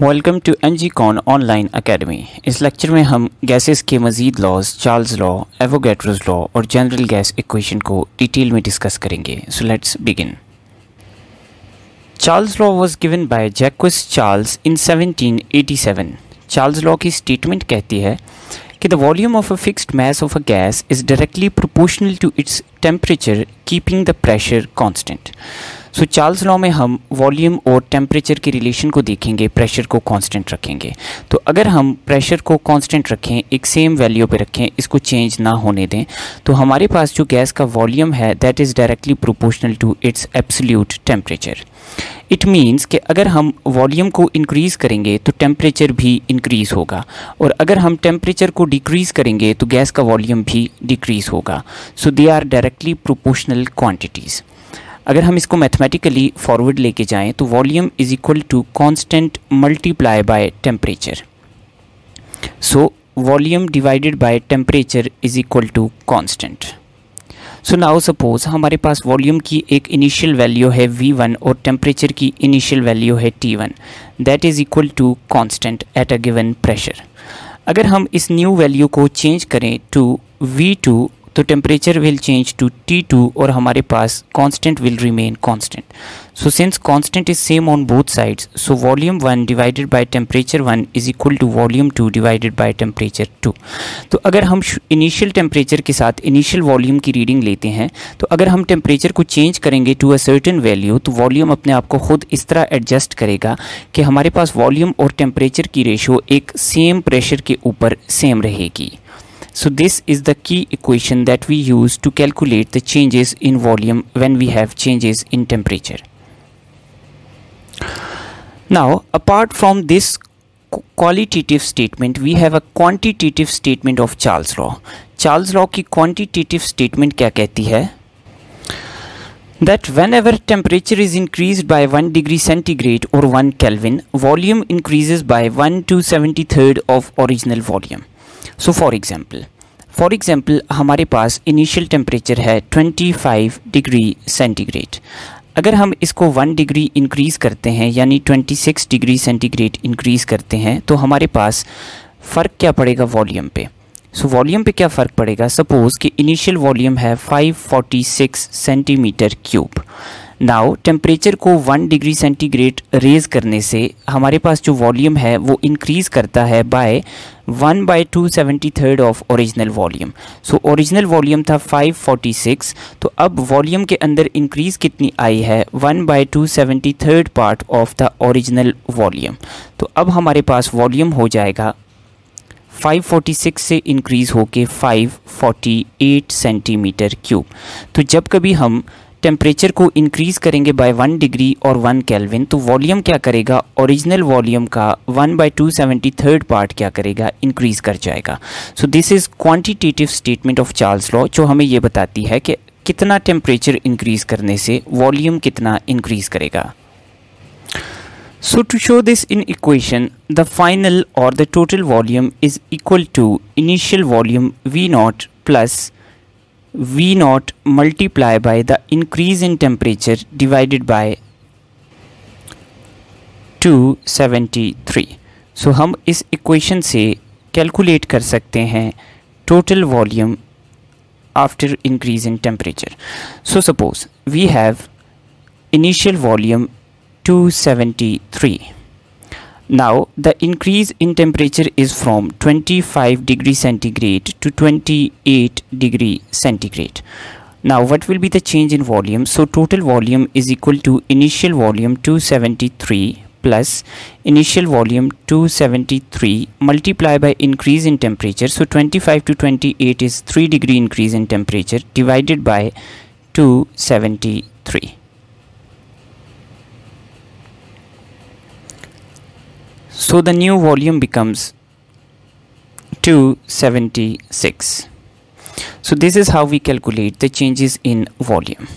Welcome to NGCon online academy. इस lecture में हम गैसेस के मज़ीद laws, Charles law, Avogadro's law और जनरल गैस इक्वेशन को डिटेल में डिस्कस करेंगे। So let's begin. Charles law was given by Jacques Charles in 1787। Charles law की स्टेटमेंट कहती है कि the volume of a fixed mass of a gas is directly proportional to its temperature keeping the pressure constant. So Charles law में हम volume और temperature के relation को देखेंगे, प्रेशर को कांस्टेंट रखेंगे। तो अगर हम प्रेशर को कांस्टेंट रखें, एक सेम वैल्यू पे रखें, इसको चेंज ना होने दें, तो हमारे पास जो गैस का वॉल्यूम है that is directly proportional to its absolute temperature. It means कि अगर हम वॉल्यूम को इंक्रीज़ करेंगे तो टेम्परेचर भी इंक्रीज़ होगा, और अगर हम टेम्परेचर को डिक्रीज़ करेंगे तो गैस का वॉल्यूम भी डिक्रीज़ होगा। So they are directly proportional quantities. अगर हम इसको मैथमेटिकली फॉरवर्ड लेके जाएं तो volume is equal to constant multiply by temperature. So volume divided by temperature is equal to constant. So now suppose हमारे पास वॉल्यूम की एक इनिशियल वैल्यू है V1 और टेम्परेचर की इनिशियल वैल्यू है T1, that is equal to constant at a given pressure. अगर हम इस न्यू वैल्यू को चेंज करें टू V2 तो temperature will change to T2 और हमारे पास constant will remain constant. So since constant is same on both sides, so volume 1 divided by temperature 1 is equal to volume 2 divided by temperature 2। तो अगर हम initial temperature के साथ initial volume की reading लेते हैं, तो अगर हम टेम्परेचर को चेंज करेंगे टू अ सर्टेन वैल्यू तो वॉल्यूम अपने आप को खुद इस तरह एडजस्ट करेगा कि हमारे पास वॉल्यूम और टेम्परेचर की रेशो एक सेम प्रेशर के ऊपर सेम रहेगी। So this is the key equation that we use to calculate the changes in volume when we have changes in temperature. Now, apart from this qualitative statement, we have a quantitative statement of Charles law. Charles law की quantitative statement क्या कहती है? That whenever temperature is increased by 1 degree centigrade or 1 Kelvin, volume increases by 1 2/73 of original volume. So for example हमारे पास initial temperature है 25 degree centigrade. अगर हम इसको 1 degree increase करते हैं यानी 26 डिग्री सेंटीग्रेड इंक्रीज़ करते हैं तो हमारे पास फ़र्क क्या पड़ेगा वॉल्यूम पे। सो वॉल्यूम पे क्या फ़र्क पड़ेगा, सपोज़ कि इनिशियल वॉल्यूम है 546 सेंटीमीटर क्यूब। नाउ टेम्परेचर को 1 डिग्री सेंटीग्रेड रेज़ करने से हमारे पास जो वॉल्यूम है वो इंक्रीज़ करता है by 1/273 of original volume. So original volume था 546, तो अब वॉल्यूम के अंदर इंक्रीज़ कितनी आई है 1/273 part of the original volume. तो अब हमारे पास वॉल्यूम हो जाएगा 546 से इंक्रीज़ होके 548 सेंटीमीटर क्यूब। तो जब कभी हम टेम्परेचर को इंक्रीज़ करेंगे बाय 1 डिग्री और 1 केल्विन तो वॉल्यूम क्या करेगा, ओरिजिनल वॉल्यूम का 1/273 पार्ट क्या करेगा, इंक्रीज़ कर जाएगा। सो this is quantitative statement of Charles law जो हमें ये बताती है कि कितना टेम्परेचर इंक्रीज़ करने से वॉल्यूम कितना इंक्रीज़ करेगा। So to show this in equation, the final or the total volume is equal to initial volume V0 plus V0 multiply by the increase in temperature divided by 273. So हम इस equation से calculate कर सकते हैं total volume after increase in temperature. So suppose we have initial volume 273. Now the increase in temperature is from 25 degree centigrade to 28 degree centigrade. Now what will be the change in volume? So total volume is equal to initial volume 273 plus initial volume 273 multiplied by increase in temperature. So 25 to 28 is 3 degree increase in temperature divided by 273. So the new volume becomes 276. So this is how we calculate the changes in volume.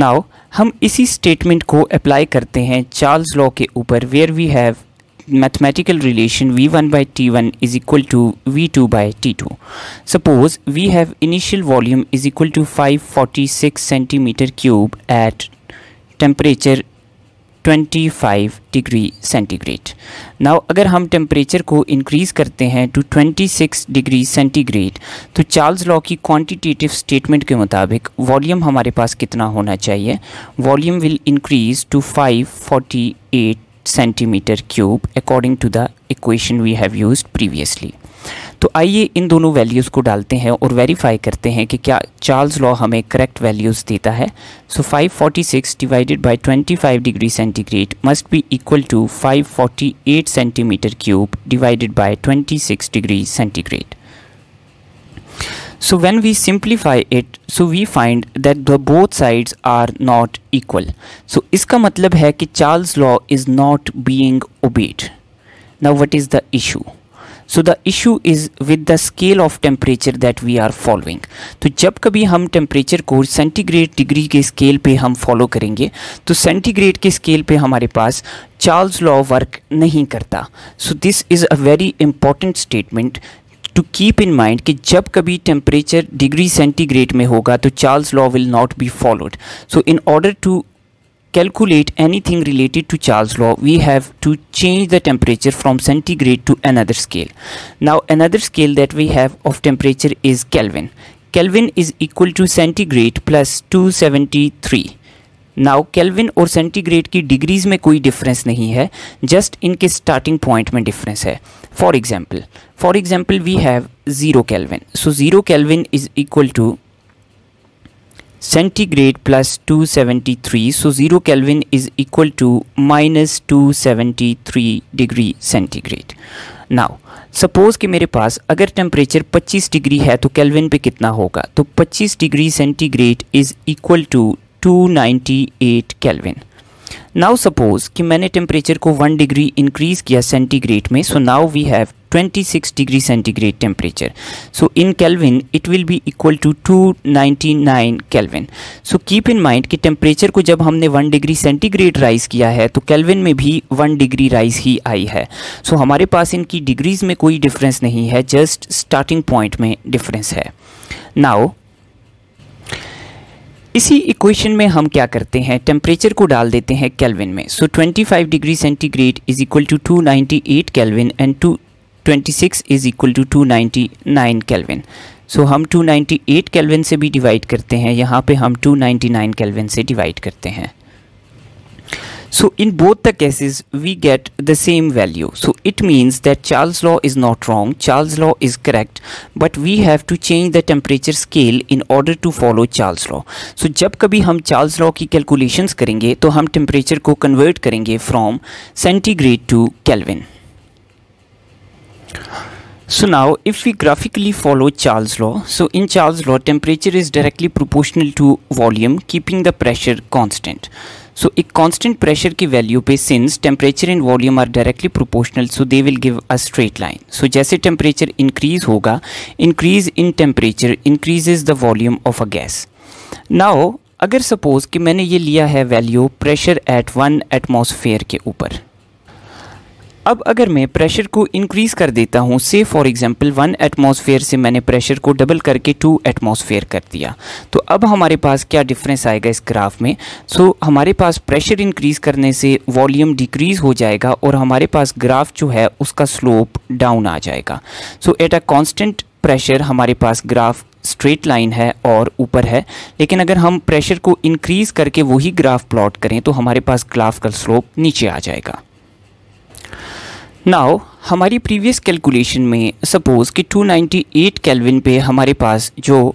Now हम इसी statement को apply करते हैं Charles law के ऊपर, where we have mathematical relation V1/T1 is equal to V2/T2. Suppose we have initial volume is equal to 546 centimeter cube at temperature 25 degree centigrade. Now अगर हम temperature को इंक्रीज़ करते हैं टू 26 डिग्री सेंटीग्रेड तो Charles law की quantitative statement के मुताबिक volume हमारे पास कितना होना चाहिए? Volume will increase to 548 centimetre cube according to the equation we have used previously. तो आइए इन दोनों वैल्यूज़ को डालते हैं और वेरीफाई करते हैं कि क्या चार्ल्स लॉ हमें करेक्ट वैल्यूज़ देता है। So 546 divided by 25 degree centigrade must be equal to 548 centimetre cube divided by 26 degree centigrade. So when we simplify it, so we find that the both sides are not equal. So इसका मतलब है कि Charles' law is not being obeyed. Now what is the issue? So the issue is with the scale of temperature that we are following. तो जब कभी हम temperature को centigrade degree के स्केल पे हम फॉलो करेंगे तो सेंटीग्रेड के स्केल पे हमारे पास चार्ल्स लॉ वर्क नहीं करता। So this is a very important statement to keep in mind कि जब कभी टेम्परेचर डिग्री सेंटीग्रेड में होगा तो Charles law will not be followed. So in order to calculate anything related to Charles' law, we have to change the temperature from centigrade to another scale. Now another scale that we have of temperature is Kelvin. Kelvin is equal to centigrade plus 273. Now Kelvin और centigrade की degrees में कोई difference नहीं है, just इनके starting point में difference है। For example we have 0 Kelvin. So 0 Kelvin is equal to centigrade plus 273. So 0 Kelvin is equal to minus 273 degree centigrade. Now suppose कि मेरे पास अगर टेम्परेचर 25 डिग्री है तो केल्विन पे कितना होगा? तो 25 degree centigrade is equal to 298 kelvin. Now suppose कि मैंने टेम्परेचर को 1 डिग्री इंक्रीज किया सेंटीग्रेड में, so now we have 26 degree centigrade temperature. So in kelvin it will be equal to 299 kelvin. So keep in mind कि temperature को जब हमने 1 degree centigrade rise किया है तो केल्विन में भी 1 डिग्री राइज ही आई है। सो हमारे पास इनकी डिग्रीज में कोई डिफरेंस नहीं है, जस्ट स्टार्टिंग पॉइंट में डिफरेंस है। नाउ इसी इक्वेशन में हम क्या करते हैं, टेम्परेचर को डाल देते हैं केल्विन में। So 25 degree centigrade is equal to 298 kelvin and 26 is equal to 299 kelvin. So हम 298 केल्विन से भी डिवाइड करते हैं, यहाँ पे हम 299 केल्विन से डिवाइड करते हैं। So in both the cases we get the same value. So it means that Charles' law is not wrong, Charles' law is correct, but we have to change the temperature scale in order to follow Charles' law. So जब कभी हम Charles' law की calculations करेंगे तो हम temperature को convert करेंगे from centigrade to Kelvin. So now if we graphically follow Charles' law, so in Charles' law temperature is directly proportional to volume keeping the pressure constant. So एक constant pressure की value पे since temperature and volume are directly proportional, so they will give a straight line. So जैसे temperature increase होगा, increase in temperature increases the volume of a gas. Now अगर suppose कि मैंने ये लिया है value pressure at 1 atmosphere के ऊपर, अब अगर मैं प्रेशर को इंक्रीज़ कर देता हूँ, से फॉर एग्जांपल 1 एटमॉस्फेयर से मैंने प्रेशर को डबल करके 2 एटमॉस्फेयर कर दिया, तो अब हमारे पास क्या डिफरेंस आएगा इस ग्राफ में? सो हमारे पास प्रेशर इंक्रीज़ करने से वॉल्यूम डिक्रीज़ हो जाएगा और हमारे पास ग्राफ जो है उसका स्लोप डाउन आ जाएगा। सो एट अ कांस्टेंट प्रेशर हमारे पास ग्राफ स्ट्रेट लाइन है और ऊपर है, लेकिन अगर हम प्रेशर को इंक्रीज़ करके वही ग्राफ प्लॉट करें तो हमारे पास ग्राफ का स्लोप नीचे आ जाएगा। नाउ हमारी प्रीवियस कैलकुलेशन में सपोज़ कि 298 केल्विन पे हमारे पास जो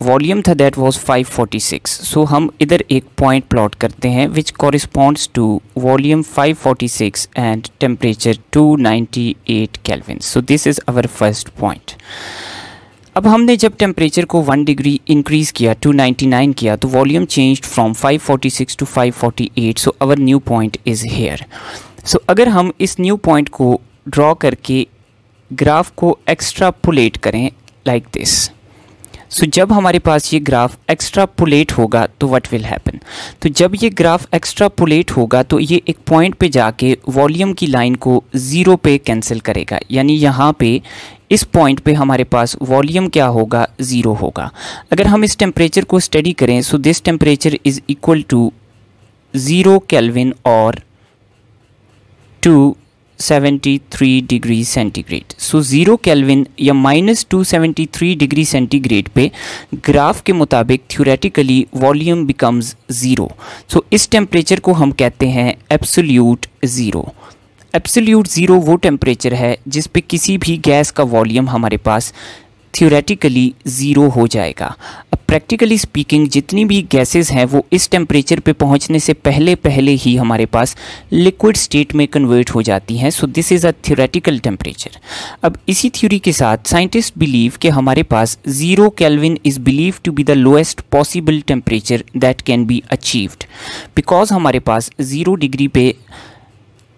वॉल्यूम था दैट वाज 546। सो हम इधर एक पॉइंट प्लॉट करते हैं which corresponds to volume 546 and temperature 298 kelvin. So this is our first point. अब हमने जब टेम्परेचर को 1 डिग्री इंक्रीज़ किया 299 किया तो volume changed from 546 to 548। So our new point is here. So अगर हम इस न्यू पॉइंट को ड्रॉ करके ग्राफ को एक्स्ट्रापोलेट करें लाइक दिस, सो जब हमारे पास ये ग्राफ एक्स्ट्रापोलेट होगा तो व्हाट विल हैपन? तो जब ये ग्राफ एक्स्ट्रापोलेट होगा तो ये एक पॉइंट पे जाके वॉल्यूम की लाइन को 0 पे कैंसिल करेगा, यानी यहाँ पे इस पॉइंट पे हमारे पास वॉल्यूम क्या होगा? 0 होगा। अगर हम इस टेम्परेचर को स्टडी करें, so this temperature is equal to 0 Kelvin और 273 डिग्री सेंटीग्रेड। सो 0 केल्विन या -273 डिग्री सेंटीग्रेड पे ग्राफ के मुताबिक थ्योरेटिकली वॉल्यूम बिकम्स ज़ीरो। सो इस टेम्परेचर को हम कहते हैं एब्सोल्यूट ज़ीरो। एब्सोल्यूट ज़ीरो वो टेम्परेचर है जिस पे किसी भी गैस का वॉल्यूम हमारे पास थ्योरेटिकली ज़ीरो हो जाएगा। अब प्रैक्टिकली स्पीकिंग जितनी भी गैसेस हैं वो इस टेम्परेचर पे पहुंचने से पहले ही हमारे पास लिक्विड स्टेट में कन्वर्ट हो जाती हैं। So this is a theoretical temperature. अब इसी थ्योरी के साथ साइंटिस्ट बिलीव कि हमारे पास 0 kelvin is believe to be the lowest possible temperature that can be achieved, because हमारे पास 0 डिग्री पे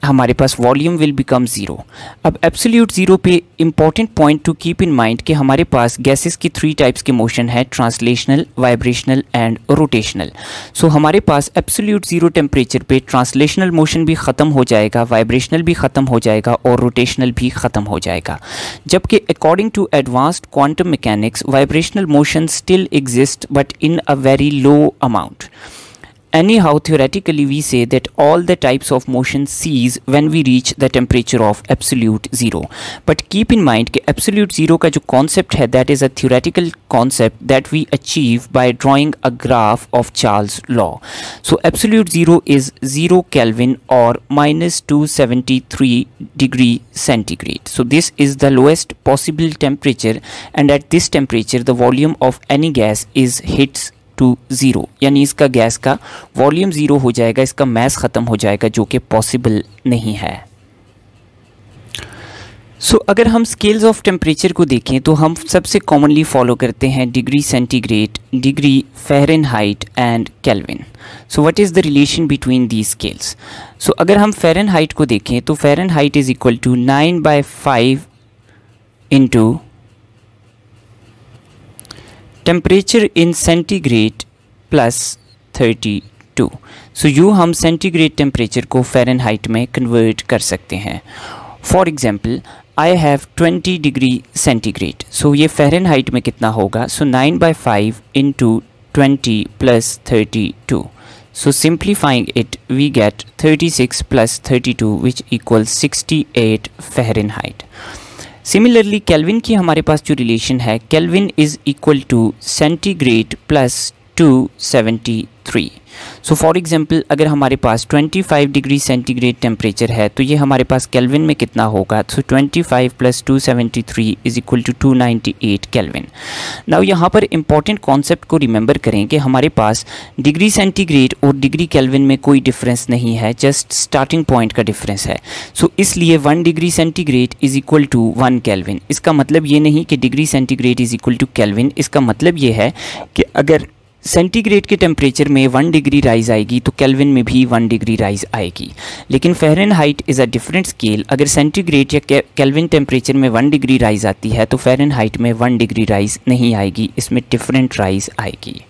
हमारे पास वॉल्यूम विल बिकम ज़ीरो। अब एब्सोल्यूट ज़ीरो पे important point to keep in mind कि हमारे पास गैसेस की 3 टाइप्स के मोशन है, ट्रांसलेशनल, वाइब्रेशनल एंड रोटेशनल। सो हमारे पास एब्सोल्यूट ज़ीरो टेम्परेचर पे ट्रांसलेशनल मोशन भी ख़त्म हो जाएगा, वाइब्रेशनल भी ख़त्म हो जाएगा और रोटेशनल भी ख़त्म हो जाएगा। जबकि according to advanced quantum mechanics vibrational motion still exist but in a very low amount. Anyhow, theoretically we say that all the types of motion cease when we reach the temperature of absolute zero. But keep in mind कि absolute zero का जो concept है that is a theoretical concept that we achieve by drawing a graph of Charles' law. So absolute zero is 0 Kelvin or -273 degree centigrade. So this is the lowest possible temperature, and at this temperature the volume of any gas is hits to zero, यानी इसका gas का volume zero हो जाएगा, इसका mess ख़त्म हो जाएगा, जो कि पॉसिबल नहीं है। सो अगर हम स्केल्स ऑफ टेम्परेचर को देखें तो हम सबसे कॉमनली फॉलो करते हैं degree centigrade, degree Fahrenheit and kelvin. So what is the relation between these scales? So अगर हम फ़ारेनहाइट को देखें तो Fahrenheit is equal to 9/5 into temperature in centigrade plus 32। So यूँ हम सेंटीग्रेड टेम्परेचर को फ़ारेनहाइट में कन्वर्ट कर सकते हैं। For example I have 20 degree centigrade. So ये फ़ारेनहाइट में कितना होगा? So 9/5 into 20 plus 32। So simplifying it we get 36 plus 32 which equals 68 Fahrenheit. Similarly kelvin की हमारे पास जो रिलेशन है, kelvin is equal to centigrade plus 273। So for example अगर हमारे पास 25 डिग्री सेंटीग्रेड टेम्परेचर है तो ये हमारे पास केल्विन में कितना होगा? So 25 plus 273 is equal to 298 kelvin. Now यहाँ पर इंपॉर्टेंट कॉन्सेप्ट को रिमेंबर करें कि हमारे पास डिग्री सेंटीग्रेड और डिग्री केल्विन में कोई डिफरेंस नहीं है, जस्ट स्टार्टिंग पॉइंट का डिफरेंस है। सो इसलिए 1 degree centigrade is equal to 1 kelvin. इसका मतलब ये नहीं कि degree centigrade is equal to kelvin, इसका मतलब ये है कि अगर सेंटीग्रेड के टेम्परेचर में 1 डिग्री राइज आएगी तो केल्विन में भी 1 डिग्री राइज आएगी। लेकिन Fahrenheit is a different scale. अगर सेंटीग्रेड या केल्विन टेम्परेचर में 1 डिग्री राइज आती है तो फ़ारेनहाइट में 1 डिग्री राइज नहीं आएगी, इसमें डिफरेंट राइज आएगी।